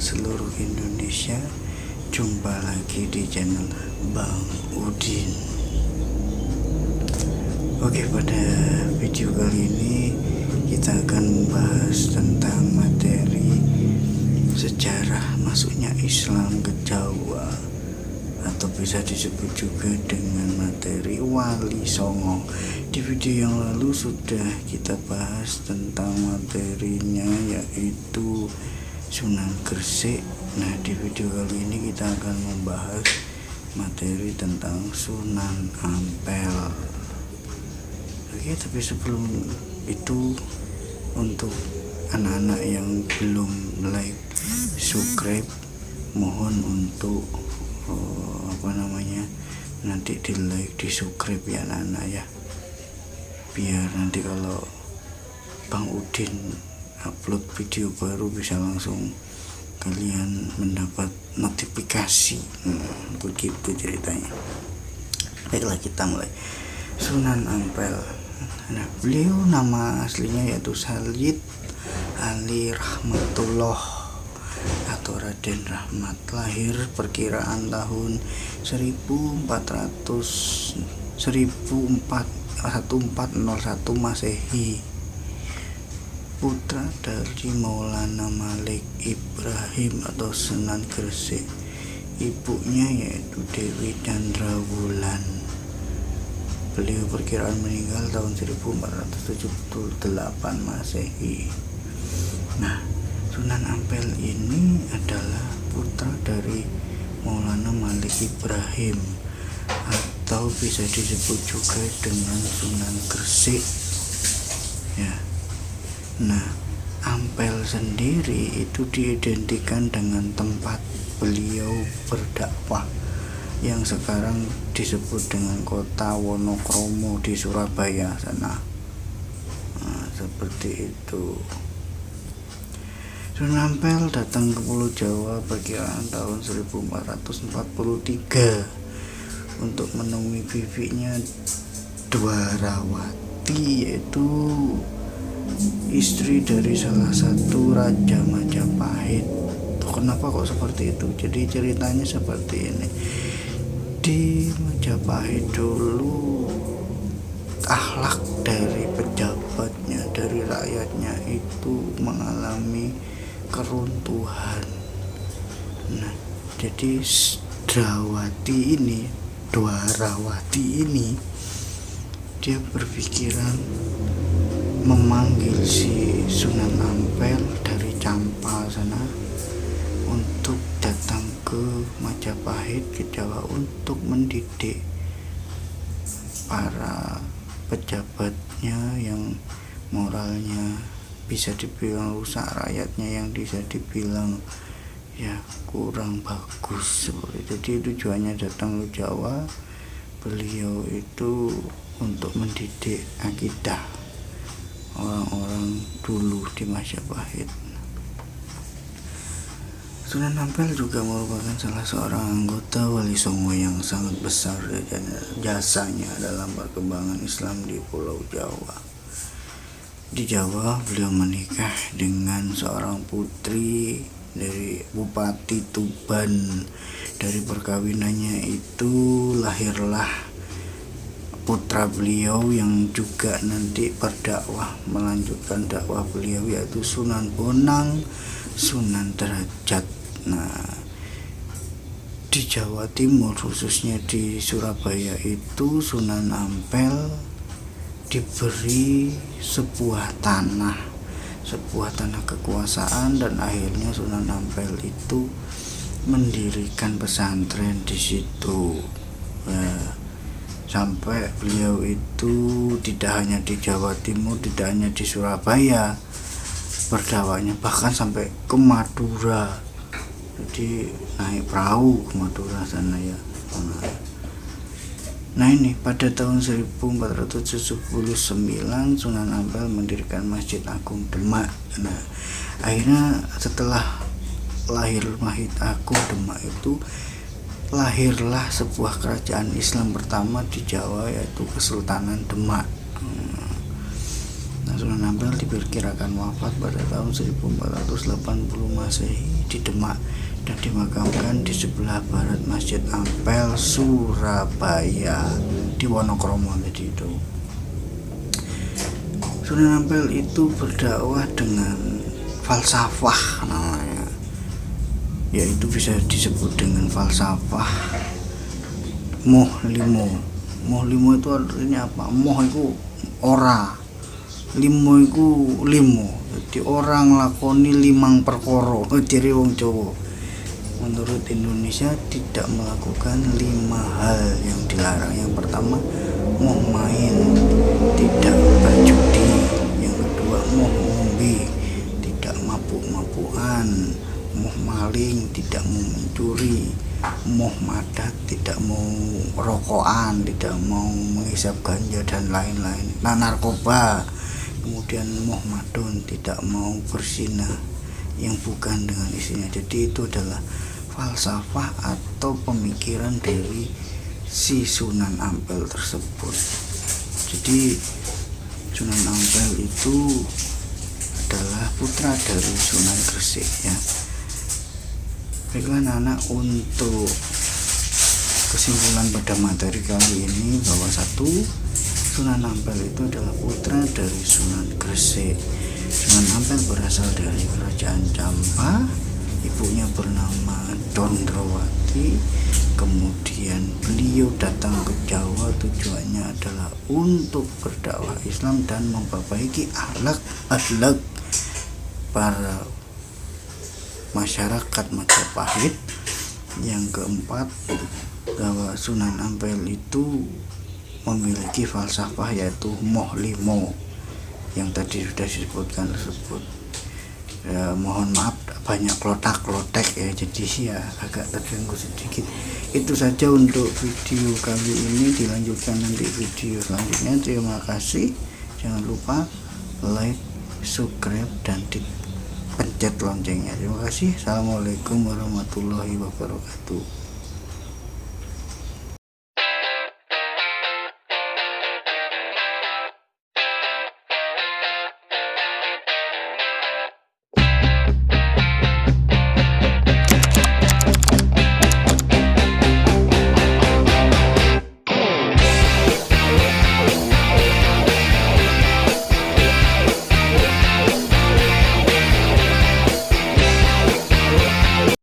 seluruh Indonesia. Jumpa lagi di channel Bang Udin. Oke, pada video kali ini kita akan membahas tentang materi sejarah masuknya Islam ke Jawa, atau bisa disebut juga dengan materi Wali Songo. Di video yang lalu sudah kita bahas tentang materinya, yaitu Sunan Gresik. Nah, di video kali ini kita akan membahas materi tentang Sunan Ampel. Oke, tapi sebelum itu, untuk anak-anak yang belum like, subscribe, mohon untuk nanti di like, di subscribe ya anak-anak ya, biar nanti kalau Bang Udin upload video baru bisa langsung kalian mendapat notifikasi. Begitu ceritanya. Baiklah, kita mulai. Sunan Ampel. Nah, beliau nama aslinya yaitu Sayyid Ali Rahmatullah atau Raden Rahmat. Lahir perkiraan tahun 1401 Masehi. Putra dari Maulana Malik Ibrahim atau Sunan Gresik. Ibunya yaitu Dewi Chandrawulan. Beliau perkiraan meninggal tahun 1478 Masehi. Nah, Sunan Ampel ini adalah putra dari Maulana Malik Ibrahim, atau bisa disebut juga dengan Sunan Gresik ya. Nah, Ampel sendiri itu diidentikan dengan tempat beliau berdakwah yang sekarang disebut dengan kota Wonokromo di Surabaya sana. Nah, seperti itu. Sunan Ampel datang ke Pulau Jawa perkiraan tahun 1443 untuk menemui bibinya Dwarawati, yaitu istri dari salah satu raja Majapahit. Kenapa kok seperti itu? Jadi ceritanya seperti ini. Di Majapahit dulu, akhlak dari pejabatnya, dari rakyatnya itu mengalami keruntuhan. Nah, jadi Dwarawati ini dia berpikiran memanggil si Sunan Ampel dari Campa sana untuk datang ke Majapahit, ke Jawa, untuk mendidik para pejabatnya yang moralnya bisa dibilang rusak, rakyatnya yang bisa dibilang ya kurang bagus. Jadi tujuannya datang ke Jawa, beliau itu untuk mendidik akidah orang-orang dulu di Majapahit. Sunan Ampel juga merupakan salah seorang anggota Wali Songo yang sangat besar dan jasanya dalam perkembangan Islam di Pulau Jawa. Di Jawa, beliau menikah dengan seorang putri dari Bupati Tuban. Dari perkawinannya itu lahirlah putra beliau yang juga nanti berdakwah, melanjutkan dakwah beliau, yaitu Sunan Bonang, Sunan Derajat. Nah, di Jawa Timur, khususnya di Surabaya itu, Sunan Ampel diberi sebuah tanah kekuasaan, dan akhirnya Sunan Ampel itu mendirikan pesantren di situ. Sampai beliau itu tidak hanya di Jawa Timur, tidak hanya di Surabaya berdakwahnya, bahkan sampai ke Madura. Jadi naik perahu ke Madura sana ya. Nah, ini pada tahun 1479 Sunan Ampel mendirikan Masjid Agung Demak. Nah, akhirnya setelah lahir Masjid Agung Demak itu, lahirlah sebuah kerajaan Islam pertama di Jawa, yaitu Kesultanan Demak. Nah, Sunan Ampel diperkirakan wafat pada tahun 1480 Masehi di Demak dan dimakamkan di sebelah barat Masjid Ampel, Surabaya, di Wonokromo tadi itu. Sunan Ampel itu berdakwah dengan falsafah namanya, yaitu bisa disebut dengan falsafah moh limo. Moh limo itu artinya apa? Moh itu ora, limo itu limo. Jadi orang lakoni 5 perkara. Ciri wong Jawa. Menurut Indonesia tidak melakukan 5 hal yang dilarang. Yang pertama, moh main, tidak berjudi. Yang kedua, moh ngombe, tidak mabuk-mabukan. Moh maling, tidak mau mencuri. Moh madat, tidak mau rokokan, tidak mau menghisap ganja dan lain-lain. Nah, narkoba. Kemudian moh madon, tidak mau berzina yang bukan dengan istrinya. Jadi itu adalah falsafah atau pemikiran dari si Sunan Ampel tersebut. Jadi Sunan Ampel itu adalah putra dari Sunan Gresik ya. Baiklah anak, untuk kesimpulan pada materi kali ini bahwa satu, Sunan Ampel itu adalah putra dari Sunan Gresik. Sunan Ampel berasal dari kerajaan Campa, ibunya bernama Dondrowati. Kemudian beliau datang ke Jawa, tujuannya adalah untuk berdakwah Islam dan memperbaiki akhlak para masyarakat Majapahit. Yang keempat, bahwa Sunan Ampel itu memiliki falsafah yaitu moh limo yang tadi sudah disebutkan tersebut. Mohon maaf banyak klotak-klotek ya, jadi ya agak terganggu sedikit. Itu saja untuk video kali ini, dilanjutkan nanti video selanjutnya. Terima kasih, jangan lupa like, subscribe dan dipencet loncengnya. Terima kasih. Assalamualaikum warahmatullahi wabarakatuh.